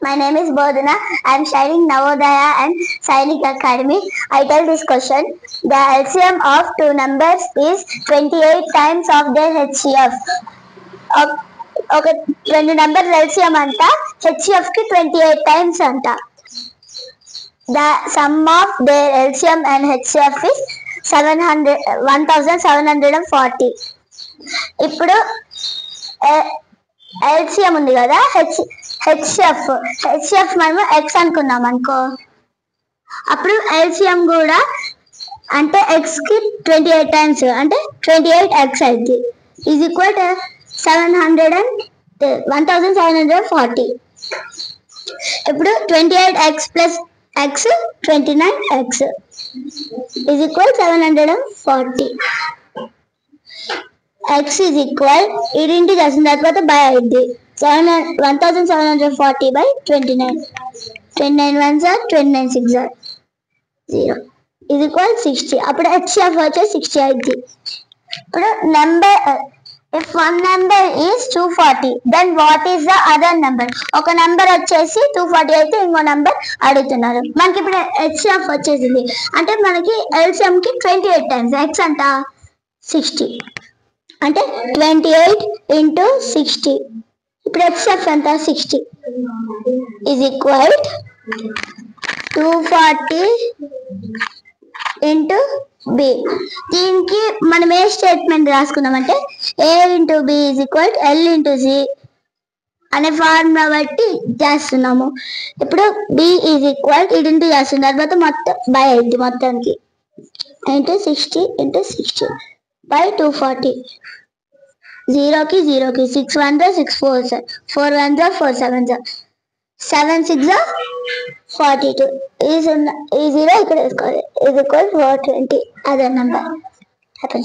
My name is Bodhana. I am studying Navodaya and Sainik Academy. I tell this question. The LCM of two numbers is 28 times of their HCF. ఒక రెండు number LCM అంట, HCF కి 28 times అంట. The sum of their LCM and HCF is 1740. ఇప్పుడు LCM ఉంది కదా, HCF మనము X అనుకున్నాం అనుకో, అప్పుడు ఎల్సిఎం కూడా అంటే ఎక్స్ కి 28 times అంటే 28x అయింది, ఈజ్ ఈక్వల్ టు 1740. ఇప్పుడు 28x plus X 29x is equal 740. x is equal ఇంటి చేసిన తర్వాత బై అయింది 1740 by 29. 29 ones are 29 6 are 0 is equal 60. అప్పుడు HCF వచ్చేసి 60 అయింది. ఇప్పుడు number if one number is 240 then what is the other number? ఒక నెంబర్ వచ్చేసి 240 అయితే ఇంకో నెంబర్ అడుగుతున్నారు. మనకి ఇప్పుడు HCF వచ్చేసింది అంటే మనకి LCM కి 28 times x అంట 60 అంటే 28 into 60. ఇప్పుడు HCF ఎంత 60 is equal 240 into b. దీనికి మనం ఏ స్టేట్మెంట్ రాసుకున్నామంటే a into b is equal l into c అనే ఫార్ములా బట్టి చేస్తున్నాము. ఇప్పుడు b is equal ఇంటూ చేస్తున్న తర్వాత మొత్తం బై అయింది మొత్తానికి into 60 into 60 by 240. 0 की 6 1 6 4 4 1 4 7 7 6 42 ఈ 0 ఇక్కడ వేసుకోవాలి is equal 420 అదే నెంబర్ హ్యాపీ.